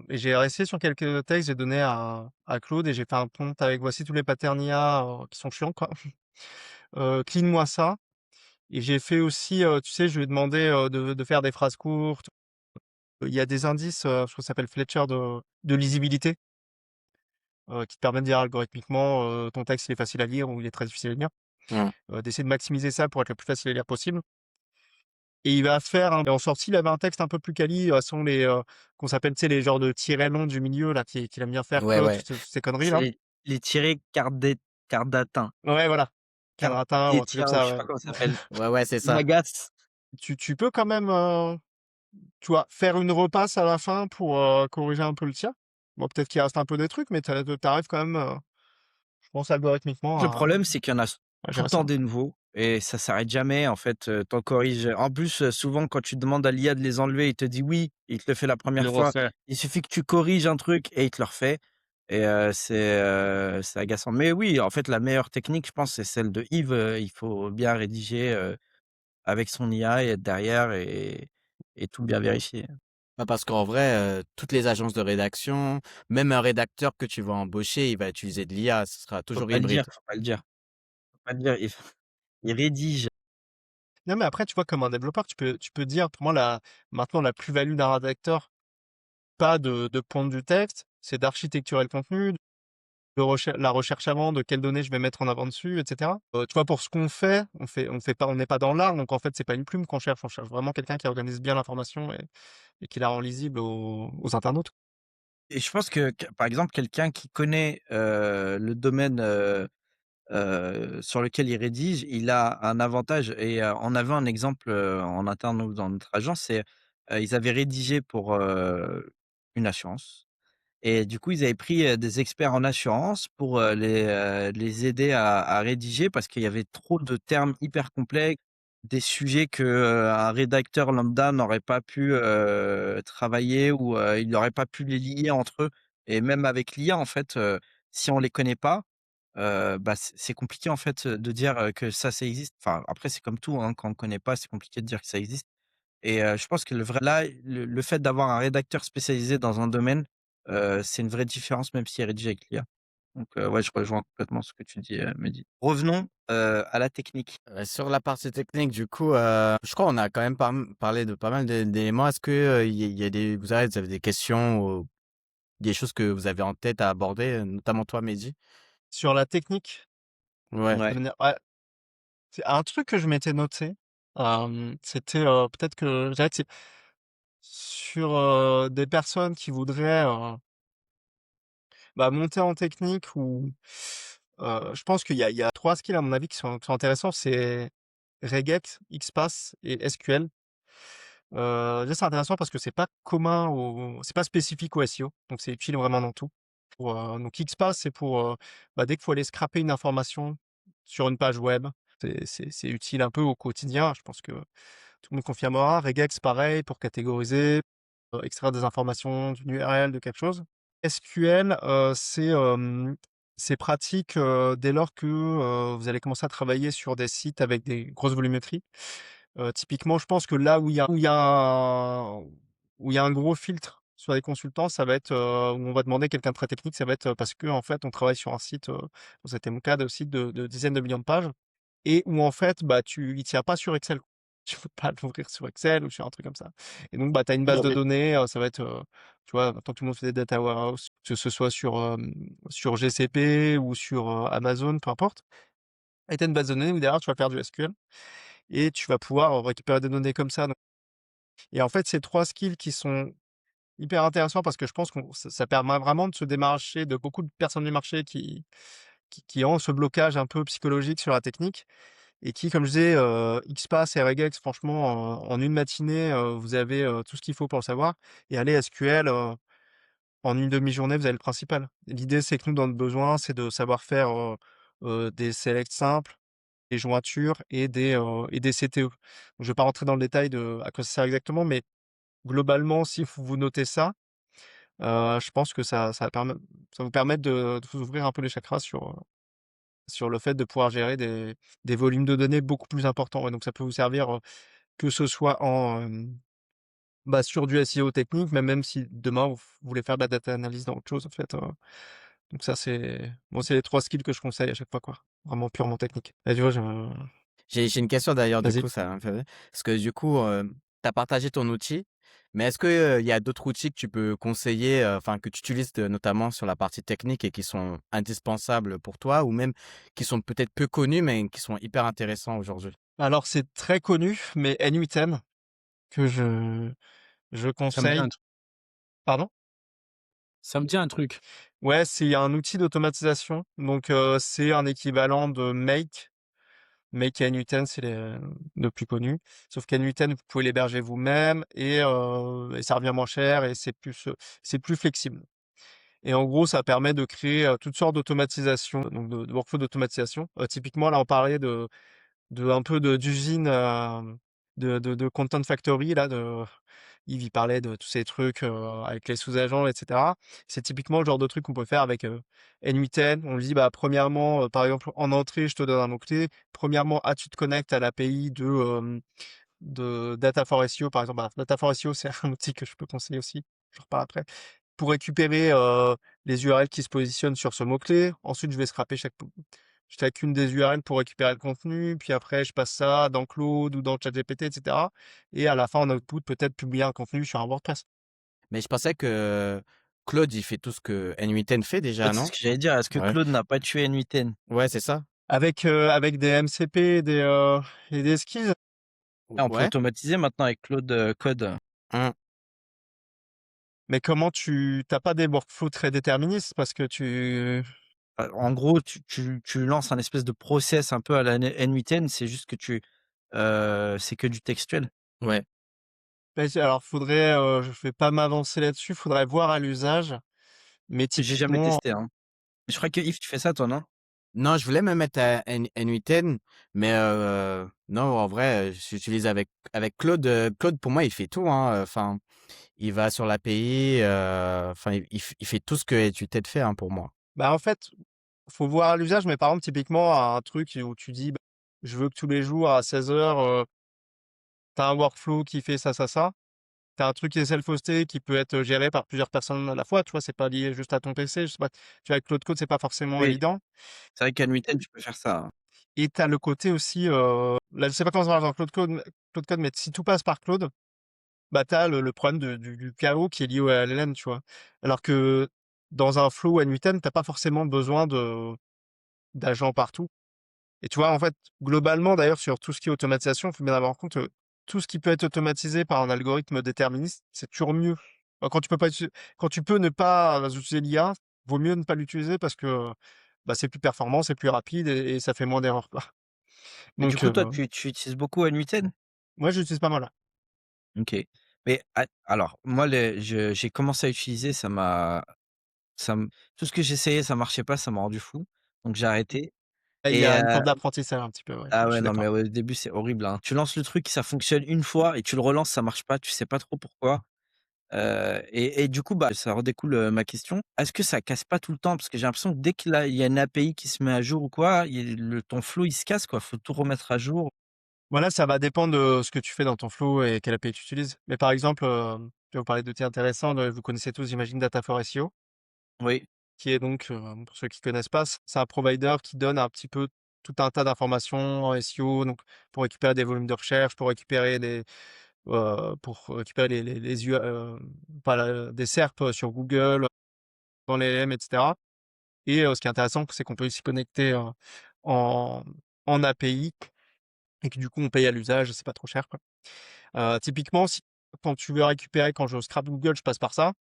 j'ai essayé sur quelques textes, j'ai donné à Claude et j'ai fait un prompt avec: «Voici tous les patterns IA, qui sont chiants, quoi. Clean-moi ça». Et j'ai fait aussi, tu sais, je lui ai demandé, de faire des phrases courtes. Il y a des indices, je crois que ça s'appelle Fletcher de lisibilité, qui te permettent de dire algorithmiquement, ton texte il est facile à lire ou il est très difficile à lire. Mmh. D'essayer de maximiser ça pour être le plus facile à lire possible. Et il va faire et en sortie, il avait un texte un peu plus quali, sont les, qu'on s'appelle, tu sais, les genres de tirets longs du milieu là, qu'il aime bien faire, Ouais, Claude, ouais. toutes ces conneries là. C'est les tirés cardatin, Ouais, voilà. Quadratin ou et un truc comme je ça, sais ouais. pas comment ça s'appelle. Ouais, ouais, c'est Il ça. m'agace. Tu peux quand même, tu vois, faire une repasse à la fin pour, corriger un peu le tir. Bon, peut-être qu'il reste un peu des trucs, mais tu arrives quand même, je pense algorithmiquement Le à problème, c'est qu'il y en a tout le gérer temps ça. des nouveaux et ça s'arrête jamais, en fait, tu corriges. En plus, souvent, quand tu demandes à l'IA de les enlever, il te dit: «Oui», il te le fait la Il première le fois. refait. Il suffit que tu corriges un truc et il te le refait et c'est agaçant. Mais oui, en fait, la meilleure technique, je pense, c'est celle de Yves, il faut bien rédiger, avec son IA et être derrière et tout bien vérifier. Bah, parce qu'en vrai, toutes les agences de rédaction, même un rédacteur que tu vas embaucher, il va utiliser de l'IA, ce sera Faut toujours pas le dire, hybride. faut pas le dire, faut pas le dire. Il rédige. Non, mais après, tu vois, comme un développeur, tu peux dire, pour moi, maintenant, la plus-value d'un rédacteur, pas de pondre du texte, c'est d'architecturer le contenu, la recherche avant, de quelles données je vais mettre en avant dessus, et cetera. Tu vois, pour ce qu'on fait, on n'est pas dans l'art, donc en fait, c'est pas une plume on cherche vraiment quelqu'un qui organise bien l'information et qui la rend lisible aux internautes. Et je pense que, par exemple, quelqu'un qui connaît, le domaine, sur lequel il rédige, il a un avantage et on avait un exemple, en interne nous dans notre agence, c'est, ils avaient rédigé pour, une assurance et du coup, ils avaient pris, des experts en assurance pour, les aider à rédiger parce qu'il y avait trop de termes hyper complexes, des sujets que, un rédacteur lambda n'aurait pas pu, travailler ou, il n'aurait pas pu les lier entre eux et même avec l'IA, en fait, si on les connaît pas, bah, c'est compliqué en fait, de dire, que ça existe. Enfin, après c'est comme tout, hein, quand on connaît pas, c'est compliqué de dire que ça existe et je pense que le fait d'avoir un rédacteur spécialisé dans un domaine, c'est une vraie différence même s'il est rédigé avec l'IA. Donc ouais, je rejoins complètement ce que tu dis, Mehdi. Revenons, à la technique. Sur la partie technique, du coup, je crois qu'on a quand même parlé de pas mal d'éléments. Est-ce que, il y a des vous avez des questions ou des choses que vous avez en tête à aborder, notamment toi, Mehdi? Sur la technique, Ouais, de Ouais. manière ouais, c'est un truc que je m'étais noté, c'était, peut-être que je dirais que c'est sur, des personnes qui voudraient, bah, monter en technique ou je pense qu'il y a 3 skills à mon avis qui sont intéressants, c'est regex, XPath et SQL. Déjà c'est intéressant parce que c'est pas spécifique au SEO, donc c'est utile vraiment dans tout. Donc XPath c'est pour, bah, dès qu'il faut aller scraper une information sur une page web, c'est utile un peu au quotidien, je pense que tout le monde confirmera. Regex pareil pour catégoriser, extraire des informations d'une URL, de quelque chose. SQL, c'est pratique, dès lors que, vous allez commencer à travailler sur des sites avec des grosses volumétries. Typiquement, je pense que là où il y a un gros filtre sur les consultants, ça va être, où on va demander quelqu'un de très technique, ça va être, parce qu'en fait, on travaille sur un site, c'était mon cas, de site de dizaines de millions de pages et où en fait, bah, il tient pas sur Excel. Tu peux pas l'ouvrir sur Excel ou sur un truc comme ça et donc bah, tu as une base de données, ça va être, tu vois, maintenant tout le monde fait des data warehouse, que ce soit sur GCP ou sur, Amazon, peu importe et tu as une base de données où derrière tu vas faire du SQL et tu vas pouvoir, récupérer des données comme ça, donc et en fait, ces 3 skills qui sont hyper intéressants parce que je pense qu'on ça permet vraiment de se démarcher de beaucoup de personnes du marché qui ont ce blocage un peu psychologique sur la technique et qui, comme je disais, XPath et regex, franchement, en une matinée, vous avez, tout ce qu'il faut pour le savoir et allez, SQL, en une demi-journée, vous avez le principal. L'idée, c'est que nous, dans notre besoin, c'est de savoir faire, des selects simples, des jointures et des CTE. Je vais pas rentrer dans le détail de à quoi ça sert exactement, mais globalement, si vous notez ça, je pense que ça va vous permettre de vous ouvrir un peu les chakras sur le fait de pouvoir gérer des volumes de données beaucoup plus importants. Ouais, donc ça peut vous servir, que ce soit bah, sur du SEO technique, mais même si demain vous voulez faire de la data analyse dans autre chose, en fait, donc ça c'est les 3 skills que je conseille à chaque fois, quoi. Vraiment purement technique. Et tu vois, j'ai une question d'ailleurs, du vas-y. coup, ça me fait parce que du coup, tu as partagé ton outil, mais est-ce que, il y a d'autres outils que tu peux conseiller, enfin que tu utilises notamment sur la partie technique et qui sont indispensables pour toi ou même qui sont peut-être peu connus, mais qui sont hyper intéressants aujourd'hui? Alors c'est très connu, mais N8N que je Ça me dit conseille. un truc. Pardon? Ça me dit un truc. Ouais, c'est un outil d'automatisation, donc c'est un équivalent de Make. Make et N8N, c'est le plus connu. Sauf qu'N8N, vous pouvez l'héberger vous-même et ça revient moins cher et c'est plus flexible. Et en gros, ça permet de créer toutes sortes d'automatisation, donc de workflow d'automatisation. Typiquement, là, on parlait de un peu d'usine de Content Factory là Yves il parlait de tous ces trucs avec les sous-agents, etc. C'est typiquement le genre de truc qu'on peut faire avec N8N. On lui dit bah premièrement, par exemple en entrée, je te donne un mot-clé. Premièrement, tu te connectes à l'API de Data for SEO par exemple. Bah, Data for SEO, c'est un outil que je peux conseiller aussi. Je reparle après. Pour récupérer les URL qui se positionnent sur ce mot-clé. Ensuite, je vais scraper chacune des URL pour récupérer le contenu, puis après je passe ça dans Claude ou dans ChatGPT, etc. Et à la fin, en output, peut-être publier un contenu sur un WordPress. Mais je pensais que Claude, il fait tout ce que N8N fait Ouais, déjà, c'est non? ce que j'allais dire. Est-ce que Ouais. Claude n'a pas tué N8N? Ouais, c'est ça. Avec des MCP et des skis. Ah, on peut Ouais. automatiser maintenant avec Claude, Code. Mmh. Mais comment t'as pas des workflows très déterministes parce que En gros, tu lances un espèce de process un peu à la N8N, c'est juste que c'est que du textuel. Ouais. alors je vais pas m'avancer là-dessus, faudrait voir à l'usage, mais J'ai jamais typiquement, testé, hein. Je crois que Yves, tu fais ça toi, non? Non, je voulais me mettre à N8N, mais non, en vrai, j'utilise avec Claude. Claude, pour moi, il fait tout, hein. Enfin, il va sur l'API, enfin, il fait tout ce que N8N fait, hein, pour moi. bah en fait, faut voir à l'usage, mais par exemple, typiquement, un truc où tu dis, bah, je veux que tous les jours à 16h, tu as un workflow qui fait ça, ça, ça. Tu as un truc qui est self-hosté qui peut être géré par plusieurs personnes à la fois, tu vois, c'est pas lié juste à ton PC. Je sais pas, tu vois, avec Claude Code, c'est pas forcément Oui, évident. c'est vrai qu'à N8N, tu peux faire ça, hein. Et tu as le côté aussi, là, je sais pas comment ça marche dans Claude Code, mais si tout passe par Claude, bah, tu as le problème du chaos qui est lié au LLM, tu vois? Alors que dans un flow N8N, tu as pas forcément besoin d'agents partout. Et tu vois, en fait, globalement, d'ailleurs, sur tout ce qui est automatisation, il faut bien avoir en compte que tout ce qui peut être automatisé par un algorithme déterministe, c'est toujours mieux. Quand tu peux pas quand tu peux ne pas utiliser l'IA, vaut mieux ne pas l'utiliser parce que, bah, c'est plus performant, c'est plus rapide et ça fait moins d'erreurs, quoi. Et du Donc, coup, toi, tu utilises beaucoup n8n? moi, j'utilise pas mal, ouais. OK. Mais alors moi, j'ai commencé à utiliser, ça me tout ce que j'essayais, ça marchait pas, ça m'a rendu fou, donc j'ai arrêté Il y et a une courbe d'apprentissage un petit peu, ouais, ah je ouais, suis non, mais d'accord. au début, c'est horrible, hein. Tu lances le truc, ça fonctionne une fois et tu le relances, ça marche pas, tu sais pas trop pourquoi. Et du coup, bah, ça redécoule, ma question. Est-ce que ça casse pas tout le temps? Parce que j'ai l'impression que dès qu'il y a une API qui se met à jour ou quoi, ton flow, il se casse, quoi. Faut tout remettre à jour. Voilà, ça va dépendre de ce que tu fais dans ton flow et quelle API tu utilises. Mais par exemple, je vais vous parler d'outils intéressants, vous connaissez tous, j'imagine, Data for SEO, Oui. qui est donc, pour ceux qui connaissent pas, c'est un provider qui donne un petit peu tout un tas d'informations en SEO, donc pour récupérer des volumes de recherche, pour récupérer les UA pas la des SERP sur Google, dans les LLM et cetera. Et ce qui est intéressant, c'est qu'on peut aussi connecter, en API et que du coup on paye à l'usage, c'est pas trop cher, quoi. Typiquement, si quand tu veux récupérer, quand je scrape Google, je passe par ça.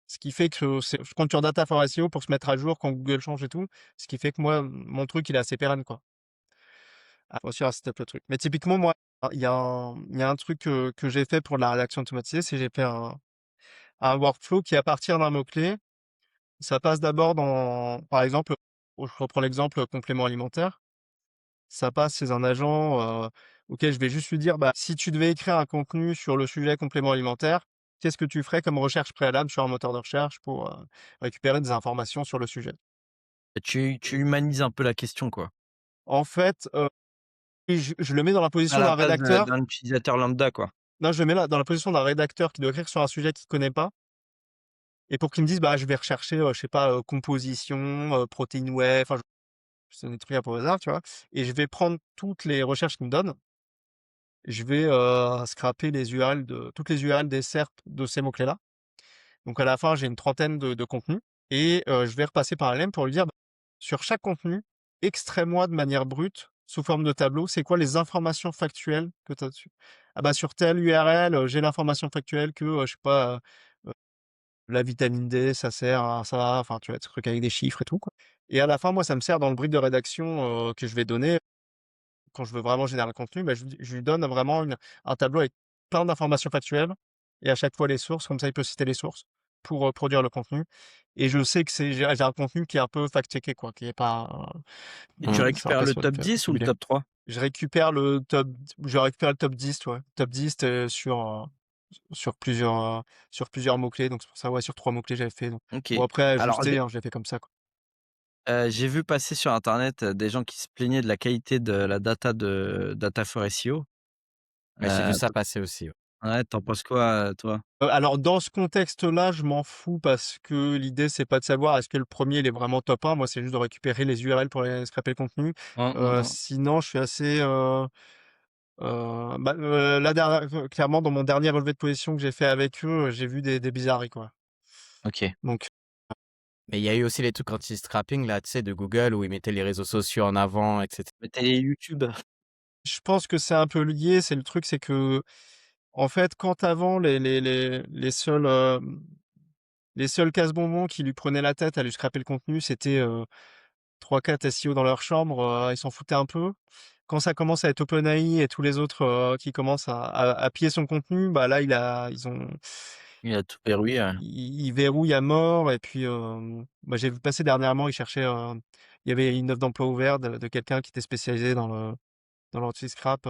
Ce qui fait que je compte sur Data for SEO pour se mettre à jour quand Google change et tout. Ce qui fait que moi, mon truc, il est assez pérenne, quoi. Faut aussi step le truc. Mais typiquement, moi, il y a un truc que j'ai fait pour la rédaction automatisée, c'est j'ai fait un workflow qui, à partir d'un mot-clé, ça passe d'abord dans, par exemple, je reprends l'exemple complément alimentaire. Ça passe chez un agent, auquel je vais juste lui dire: «Bah, si tu devais écrire un contenu sur le sujet complément alimentaire, qu'est-ce que tu ferais comme recherche préalable sur un moteur de recherche pour, récupérer des informations sur le sujet?» Tu humanises un peu la question, quoi. En fait, oui, je le mets dans la À position la d'un place rédacteur. d'un utilisateur lambda, quoi. Non, je le mets là dans la position d'un rédacteur qui doit écrire sur un sujet qu'il connaît pas et pour qu'il me dise: «Bah, je vais rechercher, je sais pas, composition, protéines whey», enfin, c'est des trucs un peu au hasard, tu vois? Et je vais prendre toutes les recherches qu'il me donne. Je vais, scraper les URL de toutes les URL des SERP de ces mots-clés-là. Donc à la fin, j'ai une trentaine de contenus et je vais repasser par LM pour lui dire: «Bah, sur chaque contenu, extrais-moi de manière brute, sous forme de tableau, c'est quoi les informations factuelles que tu as dessus?» «Ah bah, sur telle URL, j'ai l'information factuelle que, je sais pas, la vitamine D, ça sert à ça», enfin, tu vois? Des trucs avec des chiffres et tout, quoi. Et à la fin, moi, ça me sert dans le brief de rédaction, que je vais donner. Quand je veux vraiment générer le contenu, bah, je lui donne vraiment un tableau avec plein d'informations factuelles et à chaque fois les sources, comme ça il peut citer les sources pour, produire le contenu et je sais que j'ai un contenu qui est un peu fact-checké, quoi, qui est pas, Et tu ça va récupères pas le se top 10 ou le fabuler. top 3? Je récupère le top 10, ouais. Top 10, sur plusieurs, sur plusieurs mots-clés, donc c'est pour ça, ouais, sur 3 mots-clés j'avais fait, donc OK. bon après à Alors ajuster, hein, je l'ai fait comme ça, quoi. j'ai vu passer sur internet, des gens qui se plaignaient de la qualité de la data de Data for SEO. Ouais, j'ai vu Heu, ça passer aussi, ouais. ouais, tu penses quoi, toi? Alors dans ce contexte-là, je m'en fous parce que l'idée, c'est pas de savoir est-ce que le premier il est vraiment top 1. Moi, c'est juste de récupérer les URL pour aller scraper le contenu. Hein, hein, hein. Sinon, je suis assez, bah, là derrière clairement dans mon dernier relevé de position que j'ai fait avec eux, j'ai vu des bizarreries, quoi. OK. Donc Mais il y a eu aussi les trucs anti-scrapping là, tu sais, de Google où ils mettaient les réseaux sociaux en avant et cetera. Mais tu YouTube. je pense que c'est un peu lié. C'est le truc, c'est que en fait, quand avant les seuls casse-bonbons qui lui prenaient la tête à lui scraper le contenu, c'était, 3-4 SEO dans leur chambre, ils s'en foutaient un peu. Quand ça commence à être OpenAI et tous les autres, qui commencent à piller son contenu, bah, là, ils ont Il a tout verrouillé, ouais. ils verrouillent à mort et puis, bah, j'ai vu passer dernièrement, ils cherchaient, il y avait une offre d'emploi ouverte de quelqu'un qui était spécialisé dans l'anti-scrap,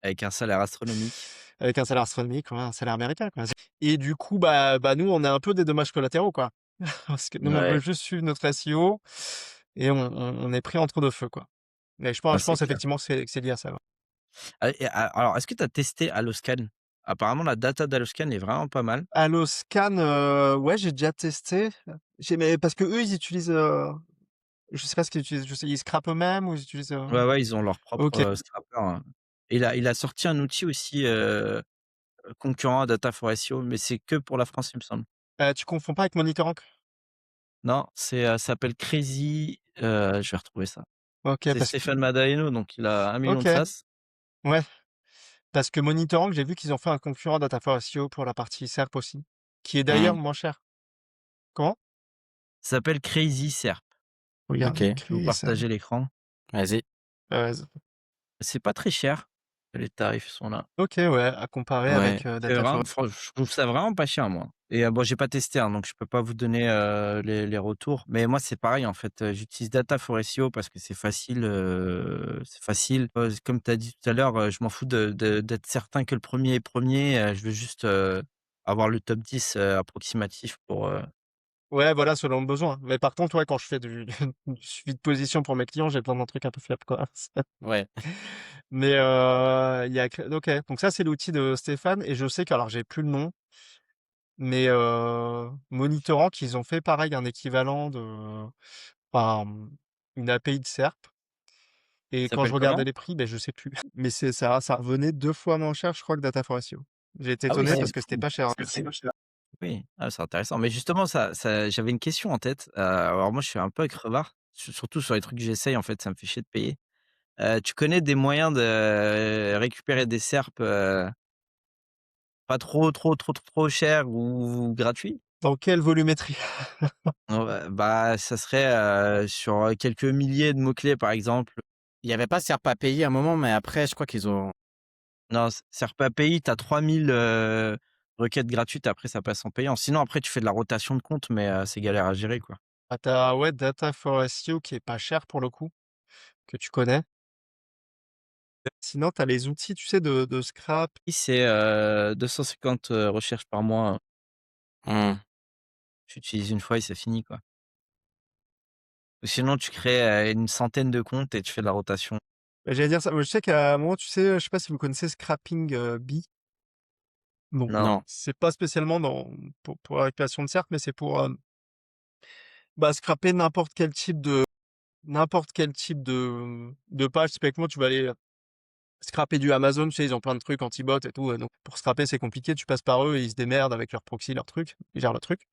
Avec un salaire astronomique. avec un salaire astronomique, ouais, un salaire américain, quoi. Et du coup, bah, nous, on est un peu des dommages collatéraux, quoi. Parce que nous, on veut Ouais, juste suivre notre SEO et on est pris entre 2 feux, quoi. Mais ah, je c'est pense clair. effectivement que c'est lié à ça, ouais. Ah et alors, est-ce que tu as testé Alloscan? Apparemment, la data d'Alloscan est vraiment pas mal. Alloscan, ouais, j'ai déjà testé. Mais parce qu'eux, ils utilisent, je sais pas ce qu'ils utilisent, je sais ils scrapent eux-mêmes ou ils utilisent, Ouais, ouais, ils ont leur propre, OK. scrapper, hein. Et il a sorti un outil aussi, concurrent à Data for SEO, mais c'est que pour la France, il me semble. Tu confonds pas avec Monitorrank? Non, ça s'appelle Crazy, je vais retrouver ça. OK, C'est parce que Stéphane Madaeno, donc il a 1 million de OK, sas. ouais, parce que Monitorrank, j'ai vu qu'ils ont fait un concurrent Data for SEO pour la partie SERP aussi, qui est d'ailleurs Mmh. moins cher. Comment? Ça s'appelle Crazy SERP. Regarde, OK. j'ai Je vais vous créé ça. partager l'écran. Vas-y. Ouais, C'est pas très cher. Les tarifs sont là. OK, ouais, à comparer Ouais. avec, C'est Data vraiment for je trouve ça vraiment pas cher, moi. Et bon, j'ai pas testé, hein, donc je peux pas vous donner, les retours. Mais moi, c'est pareil, en fait, j'utilise Data for SEO parce que c'est facile, c'est facile. Comme tu as dit tout à l'heure, je m'en fous d'être certain que le premier est premier. Je veux juste, avoir le top 10 approximatif pour, Ouais, voilà, selon le besoin. Mais par contre, ouais, quand je fais du du suivi de position pour mes clients, j'ai besoin d'un truc un peu fiable, quoi. Ouais. Mais, il y a OK, donc ça, c'est l'outil de Stéphane et je sais que alors j'ai plus le nom, mais, Monitorant qu'ils ont fait pareil, un équivalent de enfin, une API de SERP et il quand je s'appelle regardais comment? les prix, ben je sais plus. Mais ça revenait 2 fois moins cher, je crois, que Data for SEO. J'ai été Ah oui, étonné c'est parce que c'était fou. pas cher, hein. Oui, ah, c'est intéressant. Mais justement, ça j'avais une question en tête. Alors moi, je suis un peu crevard, surtout sur les trucs que j'essaye, en fait, ça me fait chier de payer. Tu connais des moyens de récupérer des SERP, pas trop cher ou gratuits? Dans quelle volumétrie? Ouais, bah, ça serait, sur, quelques milliers de mots-clés, par exemple. Il y avait pas Serpa Pays à un moment, mais après, je crois qu'ils ont. Non, SERP API, tu as 3000, requêtes gratuites, après ça passe en payant. Sinon, après, tu fais de la rotation de compte, mais c'est galère à gérer, quoi. Ah, tu ouais, Data for SEO qui est pas cher pour le coup, que tu connais. Sinon, tu as les outils, tu sais, de scrap. Et c'est, 250, recherches par mois. Mmh. Tu utilises une fois et c'est fini, quoi. Ou sinon, tu crées, une centaine de comptes et tu fais de la rotation. J'allais dire ça, je sais qu'à un moment, tu sais, je sais pas si vous connaissez Scrapping, Bee? Bon, Non, Non. c'est pas spécialement pour la récupération de cercle, mais c'est pour, bah, scraper n'importe quel type de page. Typiquement, tu vas aller scraper du Amazon, tu sais, ils ont plein de trucs anti-bot et tout, donc pour scraper, c'est compliqué, tu passes par eux et ils se démerdent avec leur proxy, leur truc, ils gèrent le truc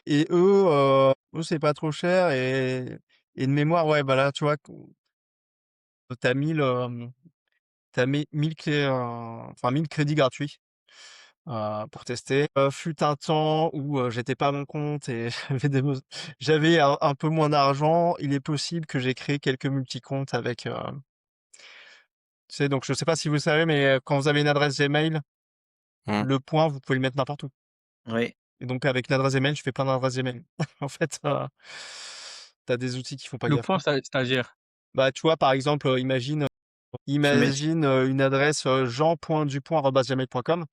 et eux, c'est pas trop cher et de mémoire, ouais, bah, là, tu vois, tu as 1000, tu 1000 clés, enfin 1000 crédits gratuits, pour tester. Fut un temps où, j'étais pas à mon compte et j'avais un peu moins d'argent. Il est possible que j'ai créé quelques multi-comptes avec, tu sais, donc je sais pas si vous savez, mais, quand vous avez une adresse Gmail, Mmh. le point, vous pouvez le mettre n'importe où oui. et donc avec l'adresse Gmail, je fais plein d'adresses Gmail. En fait, tu des outils qui font pas Le gaffe, point quoi. stagiaire. Bah, tu vois, par exemple, Tu mets une adresse, jean.dupont@gmail.com.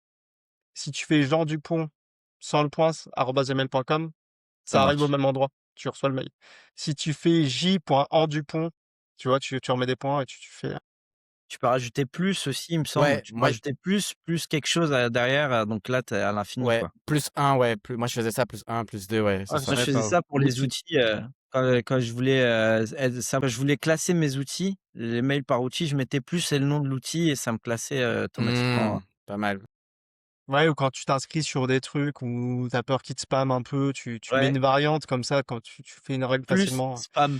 Si tu fais Jean Dupont sans le point arobase gmail.com, ça ça arrive au marche. même endroit. Tu reçois le mail. Si tu fais j.andupont, tu vois, tu remets des points et tu fais. Tu peux rajouter plus aussi, il me semble. Ouais, Tu peux moi, rajouter plus quelque chose, derrière, donc là, tu es à l'infini, ouais, quoi. +1, ouais, moi, je faisais ça +1, +2, ouais, c'est Ah, je ça. Moi, je savais faisais pas. ça pour les L'outil. outils, quand je voulais, quand je voulais classer mes outils, les mails par outil, je mettais plus et le nom de l'outil et ça me classait, automatiquement. Mmh, pas mal. Ouais, ou quand tu t'inscris sur des trucs où tu as peur qu'ils te spamment un peu, tu mets Ouais, une variante comme ça quand tu fais une règle plus facilement. spam.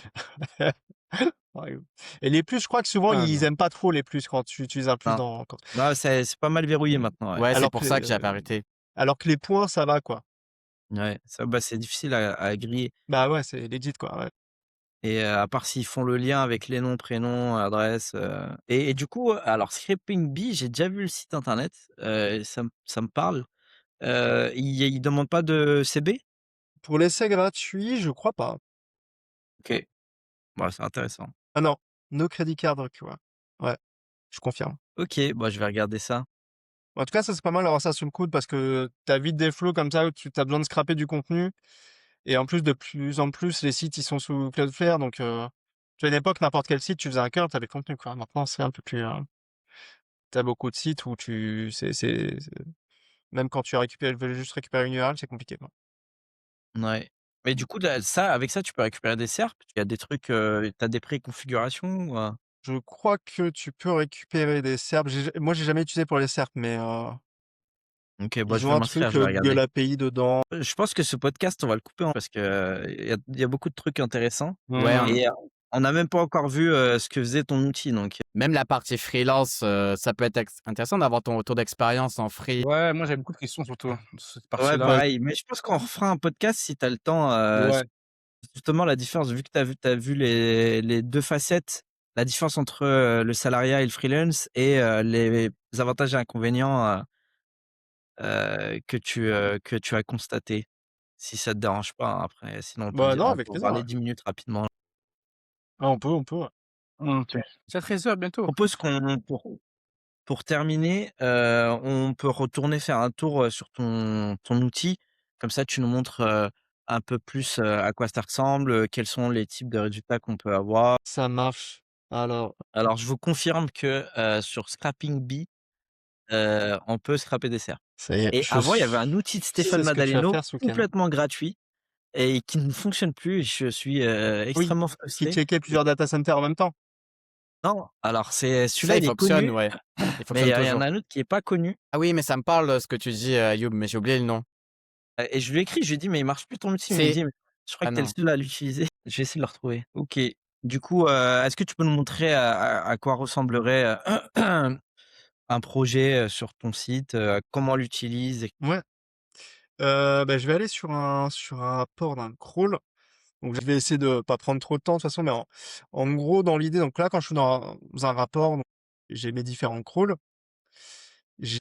Ouais. Et les plus, je crois que souvent, Ah ils non. aiment pas trop les plus quand tu utilises un plus Non, dans non, c'est pas mal verrouillé maintenant, ouais. Ouais, c'est alors pour que, ça que j'avais arrêté. alors que les points, ça va, quoi. Ouais, ça, bah, c'est difficile à griller Bah, ouais, c'est legit, quoi, ouais. et à part s'ils font le lien avec les noms, prénoms, adresse, et du coup, alors Scraping Bee, j'ai déjà vu le site internet, ça me parle. Ils demandent pas de CB? Pour l'essai gratuit, je crois pas. OK, bah, c'est intéressant. Ah non, no credit card require. Ouais, je confirme. OK, bah, je vais regarder ça. En tout cas, ça, c'est pas mal d'avoir ça sous le coude parce que tu as vite des flows comme ça où tu as besoin de scraper du contenu et en plus, de plus en plus, les sites, ils sont sous Cloudflare donc tu vois, à une époque, n'importe quel site, tu faisais un cœur, tu avais le contenu, quoi. Maintenant, c'est un peu plus, tu beaucoup de sites où même quand tu veux juste récupérer une URL, c'est compliqué, quoi. Ouais. Mais du coup, là, ça avec ça, tu peux récupérer des SERPs? Il y a des trucs, tu as des préconfigurations ou, Je crois que tu peux récupérer des SERPs. Moi, j'ai jamais utilisé pour les SERPs, mais OK, bah, je Ils ont vais un m'inscrire, truc, je vais Google regarder. API dedans. Je pense que ce podcast, on va le couper, hein, parce que, il y a beaucoup de trucs intéressants Ouais, Mhm. et on n'a même pas encore vu, ce que faisait ton outil donc même la partie freelance, ça peut être intéressant d'avoir ton retour d'expérience en free. Ouais, moi, j'avais beaucoup de questions surtout sur cette ouais, partie-là. Ouais, pareil, mais je pense qu'on refera un podcast si tu as le temps, Ouais. justement la différence vu que tu as vu les 2 facettes, la différence entre, le salariat et le freelance et les avantages et inconvénients, que tu as constatés. Si ça te dérange pas, hein, après sinon bah, non, on avec peut en plaisir, parler ouais. 10 minutes rapidement. Ah, on peut, ouais. OK. C'est à 13h Je bientôt. propose qu'on pour terminer, on peut retourner faire un tour, sur ton outil. Comme ça, tu nous montres, un peu plus, à quoi ça ressemble, quels sont les types de résultats qu'on peut avoir. Ça marche. Alors, Alors je vous confirme que, sur Scrapping Bee, on peut scraper des cerfs ça y est, et je avant, il y avait un outil de sais Stéphane ce que tu vas Madaleno faire ce week-end. complètement gratuit et qui ne fonctionne plus et je suis, Oui, extrêmement qui frustré. checkait plusieurs data centers en même temps. Non, alors c'est Ça, celui-là, il il est fonctionne, connu, ouais. Il mais il fonctionne y en toujours. a un autre qui est pas connu. Ah oui, mais ça me parle, ce que tu dis, Ayoub, mais j'ai oublié le nom. Et je lui ai écrit, je lui ai dit: «Mais il marche plus ton outil». Il me C'est dit: «Mais je crois ah que tu es le non. seul à l'utiliser». Je vais essayer de le retrouver. OK. Du coup, est-ce que tu peux nous montrer à quoi ressemblerait, un projet, sur ton site, comment on l'utilise et Ouais. Bah, je vais aller sur un rapport d'un crawl. Donc je vais essayer de pas prendre trop de temps de toute façon, mais en gros, dans l'idée, donc là, quand je suis dans un rapport, donc j'ai mes différents crawls. J'ai